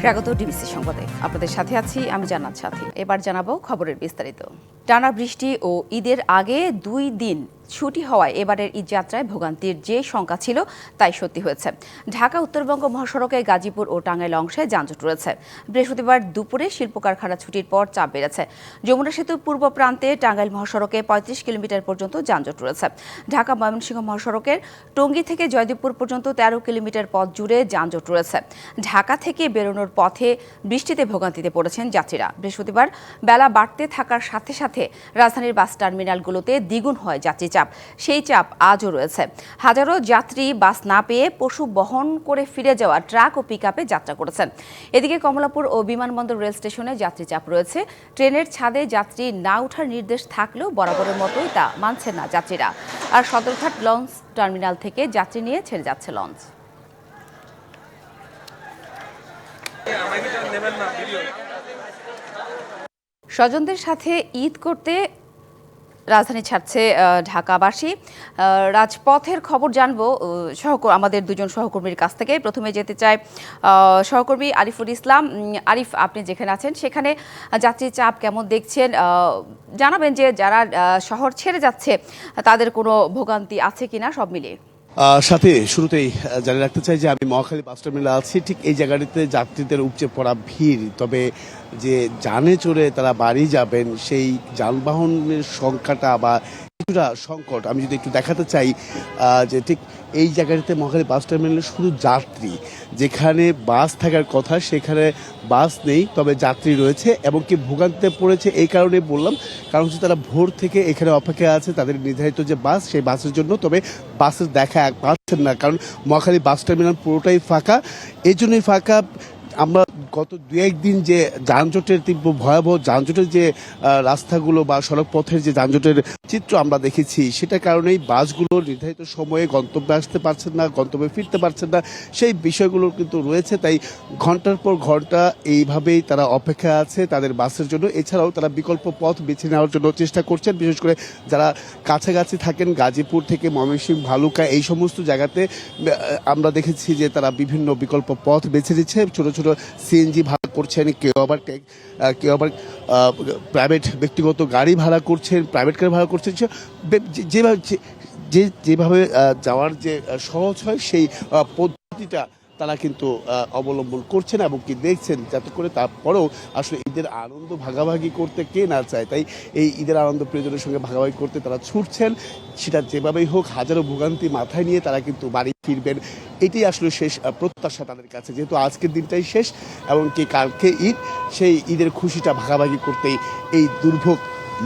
স্বাগত ডিবিসি সংবাদে। আপনাদের সাথে আছি আমি জান্নাত সাথী। এবার জানাবো খবরের বিস্তারিত। টানা বৃষ্টি ও ঈদের আগে 2 দিন ছুটি হওয়ায় এবারের ঈদ যাত্রায় ভোগান্তির যে শঙ্কা ছিল তাই সত্যি হয়েছে। ঢাকা উত্তরবঙ্গ মহাসড়কে গাজীপুর ও টাঙ্গাইল অংশে যানজট রয়েছে। বৃহস্পতিবার দুপুরে শিল্প কারখানা ছুটির পর চাপ বেড়েছে। যমুনা সেতু পূর্ব প্রান্তে টাঙ্গাইল মহাসড়কে 35 কিলোমিটার পর্যন্ত যানজট রয়েছে। ঢাকা ময়মনসিংহ মহাসড়কের টঙ্গী থেকে জয়দেবপুর পর্যন্ত 13 কিলোমিটার পথ জুড়ে যানজট রয়েছে। ঢাকা থেকে বেরোনোর পথে বৃষ্টিতে ভোগান্তিতে পড়েছেন যাত্রীরা। বৃহস্পতিবার বেলা বাড়তে থাকার সাথে সাথে রাজধানীর বাস টার্মিনালগুলোতে দ্বিগুণ হয় যাত্রী চাপ। সেই চাপ আজও রয়েছে। হাজারো যাত্রী বাস না পেয়ে পশু বহন করে ফিরে যাওয়া ট্রাক ও পিকআপে যাত্রা করেছেন। এদিকে কমলাপুর ও বিমানবন্দর রেল স্টেশনে যাত্রী চাপ রয়েছে। ট্রেনের ছাদে যাত্রী না ওঠার নির্দেশ থাকলেও বরাবরের মতোই তা মানছেন না যাত্রীরা। আর সদরঘাট লঞ্চ টার্মিনাল থেকে যাত্রী নিয়ে ছেড়ে যাচ্ছে লঞ্চ। স্বজনদের সাথে ঈদ করতে রাজধানী ছাড়ছে ঢাকাবাসী। রাজপথের খবর জানবো আমাদের দুজন সহকর্মীর কাছ থেকে। প্রথমে যেতে চাই সহকর্মী আরিফুল ইসলাম। আরিফ, আপনি যেখানে আছেন সেখানে যাত্রীর চাপ কেমন দেখছেন? জানাবেন যে যারা শহর ছেড়ে যাচ্ছে তাদের কোনো ভোগান্তি আছে কিনা, সব মিলিয়ে। সাথে শুরুতেই জানিয়ে রাখতে চাই যে আমি মহাখালী বাস টার্মিনালে আছি। ঠিক এই জায়গাটিতে যাত্রীদের উপচে পড়া ভিড়, তবে যে যানে চড়ে তারা বাড়ি যাবেন সেই যানবাহনের সংখ্যাটা বা কিছুটা সংকট আমি যদি একটু দেখাতে চাই যে ঠিক এই জায়গাটিতে মহাখালী বাস টার্মিনালে শুধু যাত্রী, যেখানে বাস থাকার কথা সেখানে বাস নেই, তবে যাত্রী রয়েছে এবং কি ভোগান্তিতে পড়েছে এই কারণে বললাম, কারণ হচ্ছে তারা ভোর থেকে এখানে অপেক্ষায় আছে তাদের নির্ধারিত যে বাস সেই বাসের জন্য, তবে বাসের দেখা পাচ্ছেন না, কারণ মহাখালী বাস টার্মিনাল পুরোটাই ফাঁকা। এই জন্যই ফাঁকা। আমরা গত 2-1 দিন যে যানজটের তীব্র ভয়াবহ যানজটের যে রাস্তাগুলো বা সড়ক পথের যে যানজটের চিত্র আমরা দেখেছি, সেটার কারণেই বাসগুলো নির্ধারিত সময়ে গন্তব্যে আসতে পারছেন না, গন্তব্যে ফিরতে পারছেন না, সেই বিষয়গুলো কিন্তু রয়েছে। তাই ঘন্টার পর ঘন্টা এইভাবেই তারা অপেক্ষা আছে তাদের বাসের জন্য। এছাড়াও তারা বিকল্প পথ বেছে নেওয়ার জন্য চেষ্টা করছেন, বিশেষ করে যারা কাছাকাছি থাকেন গাজীপুর থেকে ময়মনসিংহ, ভালুকা এই সমস্ত জায়গাতে আমরা দেখেছি যে তারা বিভিন্ন বিকল্প পথ বেছে নিচ্ছে। ছোট ছোট সিএনজি ভাড়া করছেন, কেউ আবার প্রাইভেট ব্যক্তিগত গাড়ি ভাড়া করছেন, প্রাইভেট কার ভাড়া করছেন। যেভাবে যাওয়ার যে সহজ হয় সেই পদ্ধতিটা তারা কিন্তু অবলম্বন করছেন এবং কি দেখছেন, যাতে করে তারপরেও আসলে ঈদের আনন্দ ভাগাভাগি করতে কে না চায়। তাই এই ঈদের আনন্দ প্রিয়জনের সঙ্গে ভাগাভাগি করতে তারা ছুটছেন, সেটা যেভাবেই হোক হাজারো ভোগান্তি মাথায় নিয়ে তারা কিন্তু বাড়ি ফিরবেন। এটাই আসলে শেষ প্রত্যাশা তাদের কাছে, যেহেতু আজকের দিনটাই শেষ এবং কি কালকে ঈদ, সেই ঈদের খুশিটা ভাগাভাগি করতেই এই দুর্ভোগ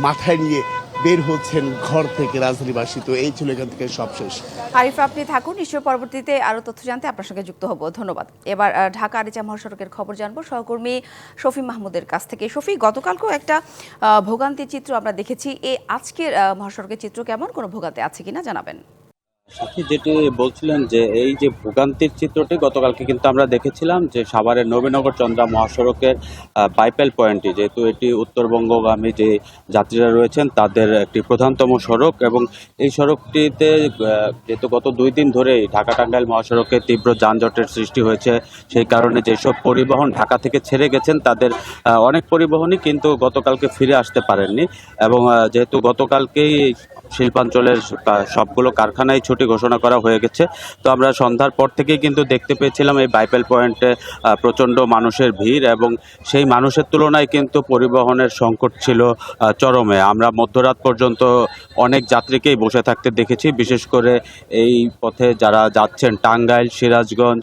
মাথায় নিয়ে বের হচ্ছেন ঘর থেকে রাজধানীবাসী। তো এই ছিল এখান থেকে সব শেষ। আরিফ, আপনি থাকুন, নিশ্চয় পরবর্তীতে আরো তথ্য জানতে আপনার সঙ্গে যুক্ত হব। ধন্যবাদ। এবার ঢাকা আরিচা মহাসড়কের খবর জানবো সহকর্মী শফি মাহমুদের কাছ থেকে। শফি, গতকালকেও একটা ভোগান্তির চিত্র আমরা দেখেছি, আজকের মহাসড়কের চিত্র কেমন, কোনো ভোগান্তি আছে কিনা জানাবেন। সাথী যেটি বলছিলেন যে এই যে ভোগান্তির চিত্রটি গতকালকে কিন্তু আমরা দেখেছিলাম যে সাভারের নবীনগর চন্দ্রা মহাসড়কের বাইপেল পয়েন্টে, যেহেতু এটি উত্তরবঙ্গগামী যে যাত্রীরা রয়েছেন তাদের একটি প্রধানতম সড়ক, এবং এই সড়কটিতে যেহেতু গত 2 দিন ধরেই ঢাকা টাঙ্গাইল মহাসড়কে তীব্র যানজটের সৃষ্টি হয়েছে, সেই কারণে যেসব পরিবহন ঢাকা থেকে ছেড়ে গেছেন তাদের অনেক পরিবহনই কিন্তু গতকালকে ফিরে আসতে পারেননি। এবং যেহেতু গতকালকেই শিল্পাঞ্চলের সবগুলো কারখানায় ছুটি ঘোষণা করা হয়ে গেছে, তো আমরা সন্ধ্যার পর থেকেই কিন্তু দেখতে পেয়েছিলাম এই বাইপেল পয়েন্টে প্রচণ্ড মানুষের ভিড়, এবং সেই মানুষের তুলনায় কিন্তু পরিবহনের সংকট ছিল চরমে। আমরা মধ্যরাত পর্যন্ত অনেক যাত্রীকেই বসে থাকতে দেখেছি, বিশেষ করে এই পথে যারা যাচ্ছেন টাঙ্গাইল, সিরাজগঞ্জ,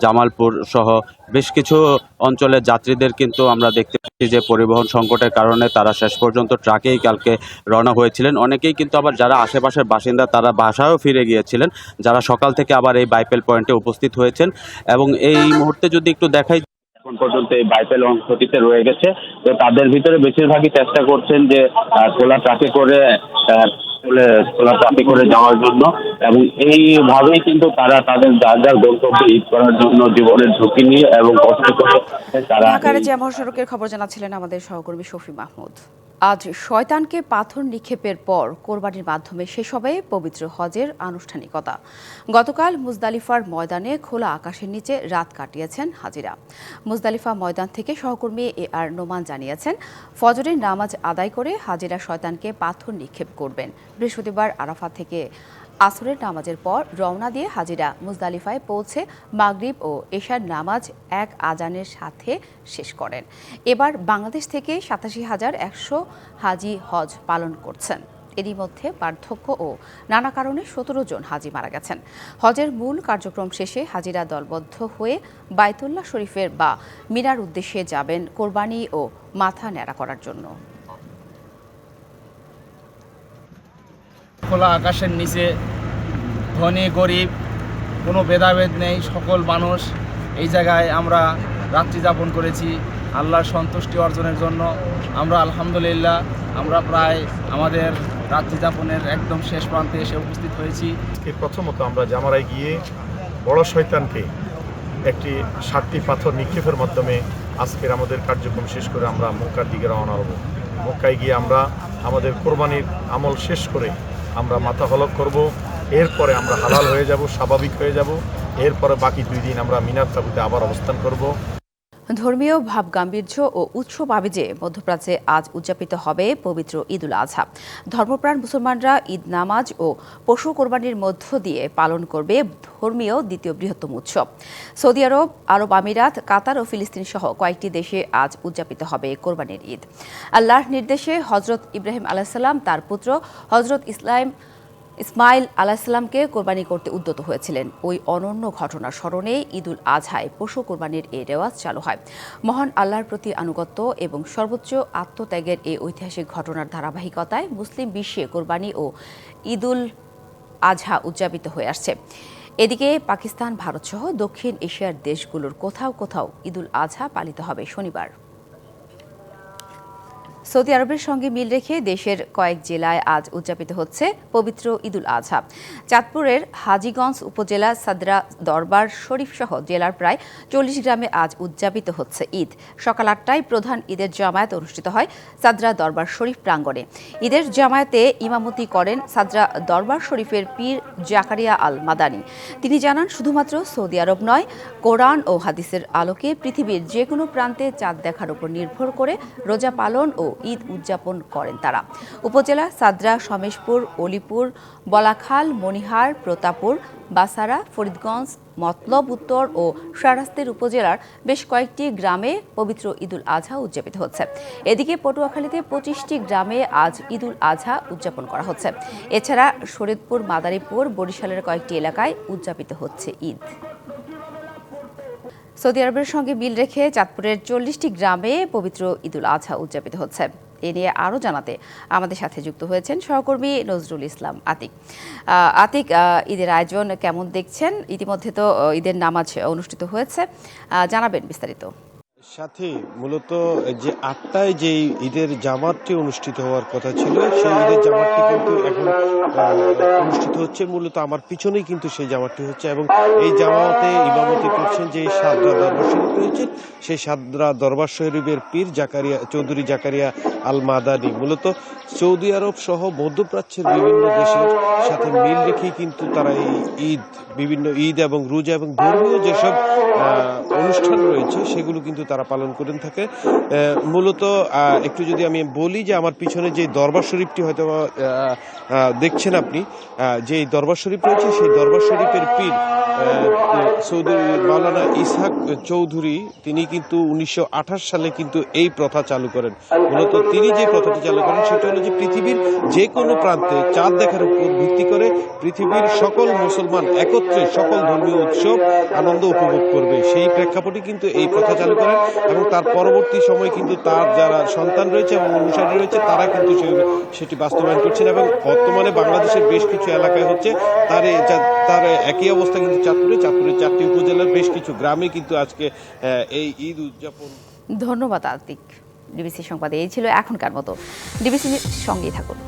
জামালপুর সহ বেশ কিছু অঞ্চলের যাত্রীদের কিন্তু আমরা দেখতে পাচ্ছি যে পরিবহন সংকটের কারণে তারা শেষ পর্যন্ত ট্রাকেই কালকে রওনা হয়েছিলেন। অনেকেই কিন্তু আবার যারা আশেপাশের বাসিন্দা তারা বাসায়ও ফিরে গিয়েছিলেন, যারা সকাল থেকে আবার এই বাইপেল পয়েন্টে উপস্থিত হয়েছেন। এবং এই মুহূর্তে যদি একটু দেখাই, এখন পর্যন্ত এই বাইপেল অংশটিতে রয়ে গেছে, তো তাদের ভিতরে বেশিরভাগই চেষ্টা করছেন যে খোলা ট্রাকে করে যাওয়ার জন্য, এবং এইভাবেই কিন্তু তারা তাদের যার যার গন্তব্যে ঈদ করার জন্য জীবনের ঝুঁকি নিয়ে এবং কষ্ট করে তারা ঢাকার যে মহাসড়কের খবর জানাচ্ছিলেন আমাদের সহকর্মী শফি মাহমুদ। আজ শয়তানকে পাথর নিক্ষেপের পর কোরবানির মাধ্যমে শেষ হবে পবিত্র হজের আনুষ্ঠানিকতা। গতকাল মুজদালিফার ময়দানে খোলা আকাশের নিচে রাত কাটিয়েছেন হাজিরা। মুজদালিফা ময়দান থেকে সহকর্মী AR নোমান জানিয়েছেন, ফজরের নামাজ আদায় করে হাজিরা শয়তানকে পাথর নিক্ষেপ করবেন। বৃহস্পতিবার আরাফাত থেকে আসরের নামাজের পর রওনা দিয়ে হাজিরা মুজদালিফায় পৌঁছে মাগরিব ও এশার নামাজ এক আজানের সাথে শেষ করেন। এবার বাংলাদেশ থেকে ৮৭,১০০ হাজি হজ পালন করছেন। এরই মধ্যে বার্ধক্য ও নানা কারণে ১৭ জন হাজি মারা গেছেন। হজের মূল কার্যক্রম শেষে হাজিরা দলবদ্ধ হয়ে বায়তুল্লাহ শরীফের বা মিনার উদ্দেশ্যে যাবেন কোরবানি ও মাথা ন্যাড়া করার জন্য। খোলা আকাশের নিচে ধনী গরিব কোনো ভেদাভেদ নেই, সকল মানুষ এই জায়গায় আমরা রাত্রি যাপন করেছি আল্লাহর সন্তুষ্টি অর্জনের জন্য। আমরা আলহামদুলিল্লাহ আমরা প্রায় আমাদের রাত্রি যাপনের একদম শেষ প্রান্তে এসে উপস্থিত হয়েছি। প্রথমত আমরা জামারায় গিয়ে বড় শয়তানকে একটি 7টি পাথর নিক্ষেপের মাধ্যমে আজকের আমাদের কার্যক্রম শেষ করে আমরা মক্কার দিকে রওনা হব। মক্কায় গিয়ে আমরা আমাদের কোরবানির আমল শেষ করে আমরা মাথা হলক করব। এরপরে আমরা হালাল হয়ে যাব, স্বাভাবিক হয়ে যাব। এরপরে বাকি 2 দিন আমরা মিনার তাঁবুতে আবার অবস্থান করব। ধর্মীয় ভাবগাম্ভীর্য ও উৎসব আবেজে মধ্যপ্রাচ্যে আজ উদযাপিত হবে পবিত্র ঈদুল আজহা। ধর্মপ্রাণ মুসলমানরা ঈদ নামাজ ও পশু কোরবানির মধ্য দিয়ে পালন করবে ধর্মীয় দ্বিতীয় বৃহত্তম উৎসব। সৌদি আরব, আরব আমিরাত, কাতার ও ফিলিস্তিন সহ কয়েকটি দেশে আজ উদযাপিত হবে কোরবানির ঈদ। আল্লাহর নির্দেশে হজরত ইব্রাহিম আলাইসাল্লাম তার পুত্র হজরত ইসমাইল আলাইসাল্লামকে কোরবানি করতে উদ্যত হয়েছিলেন। ওই অনন্য ঘটনার স্মরণে ঈদুল আজহায় পশু কোরবানির এই রেওয়াজ চালু হয়। মহান আল্লাহর প্রতি আনুগত্য এবং সর্বোচ্চ আত্মত্যাগের এই ঐতিহাসিক ঘটনার ধারাবাহিকতায় মুসলিম বিশ্বে কোরবানি ও ঈদুল আজহা উদযাপিত হয়ে আসছে। এদিকে পাকিস্তান, ভারতসহ দক্ষিণ এশিয়ার দেশগুলোর কোথাও কোথাও ঈদুল আজহা পালিত হবে শনিবার। সৌদি আরবের সঙ্গে মিল রেখে দেশের কয়েক জেলায় আজ উদযাপিত হচ্ছে পবিত্র ঈদুল আজহা। চাঁদপুরের হাজীগঞ্জ উপজেলা সাদরা দরবার শরীফ সহ জেলার প্রায় 40 গ্রামে আজ উদযাপিত হচ্ছে ঈদ। সকাল 8টায় প্রধান ঈদের জামায়াত অনুষ্ঠিত হয় সাদরা দরবার শরীফ প্রাঙ্গণে। ঈদের জামায়াতে ইমামতি করেন সাদরা দরবার শরীফের পীর জাকারিয়া আল মাদানী। তিনি জানান, শুধুমাত্র সৌদি আরব নয়, কোরআন ও হাদিসের আলোকে পৃথিবীর যে কোনো প্রান্তে চাঁদ দেখার উপর নির্ভর করে রোজা পালন ও ঈদ উদযাপন করেন তারা। উপজেলা সাদরা, সমেশপুর, অলিপুর, বলাখাল, মনিহার, প্রতাপুর, বাসারা, ফরিদগঞ্জ, মতলব উত্তর ও শাহরাস্তির উপজেলার বেশ কয়েকটি গ্রামে পবিত্র ঈদুল আজহা উদযাপিত হচ্ছে। এদিকে পটুয়াখালীতে 25টি গ্রামে আজ ঈদুল আজহা উদযাপন করা হচ্ছে। এছাড়া শরীয়তপুর, মাদারীপুর, বরিশালের কয়েকটি এলাকায় উদযাপিত হচ্ছে ঈদ। সৌদি আরবের সঙ্গে মিল রেখে চাঁদপুরের 40টি গ্রামে পবিত্র ঈদুল আজহা উদযাপিত হচ্ছে। এ নিয়ে আরও জানাতে আমাদের সাথে যুক্ত হয়েছেন সহকর্মী নজরুল ইসলাম আতিক। আতিক, ঈদের আয়োজন কেমন দেখছেন? ইতিমধ্যে তো ঈদের নামাজ অনুষ্ঠিত হয়েছে, জানাবেন বিস্তারিত। সাথে মূলত যে 8টায় যে ঈদের জামাতটি অনুষ্ঠিত হওয়ার কথা ছিল, সেই ঈদের জামাতটি কিন্তু এখন অনুষ্ঠিত হচ্ছে। মূলত আমার পিছনেই কিন্তু সেই জামাতটি হচ্ছে এবং এই জামাতে ইমামতি করছেন যে সাদরা দরবার শরীফ রয়েছেন, সেই সাদরা দরবার শরীফের পীর চৌধুরী জাকারিয়া আল মাদানী। মূলত সৌদি আরব সহ মধ্যপ্রাচ্যের বিভিন্ন দেশের সাথে মিল রেখেই কিন্তু তারা এই বিভিন্ন ঈদ এবং রোজা এবং ধর্মীয় যেসব অনুষ্ঠান রয়েছে সেগুলো কিন্তু তারা পালন করে থাকে। মূলত একটু যদি আমি বলি যে আমার পিছনে যে দরবার শরীফটি হয়তো দেখছেন আপনি, যে দরবার শরীফ রয়েছে সেই দরবার শরীফের পীর চৌধুরী মাওলানা ইসহাক চৌধুরী, তিনি কিন্তু 1928 সালে কিন্তু এই প্রথা চালু করেন। মূলত তিনি যে প্রথাটি চালু করেন সেটা হলো যে পৃথিবীর যে কোনো প্রান্তে চাঁদ দেখার উপর ভিত্তি করে পৃথিবীর সকল মুসলমান একত্রে সকল ধর্মীয় উৎসব আনন্দ উপভোগ করবে। সেই প্রেক্ষাপটে কিন্তু এই প্রথা চালু করেন এবং তার পরবর্তী সময় কিন্তু তার যারা সন্তান রয়েছে এবং অনুসারী রয়েছে তারা কিন্তু সেটি বাস্তবায়ন করছেন এবং বর্তমানে বাংলাদেশের বেশ কিছু এলাকায় হচ্ছে তার একই অবস্থা কিন্তু চাঁদপুরের 4টি উপজেলার বেশ কিছু গ্রামে কিন্তু আজকে এই ঈদ উদযাপন। ধন্যবাদ আতিক। ডিবিসি সংবাদে এই ছিল এখনকার মতো। ডিবিসির সঙ্গেই থাকুন।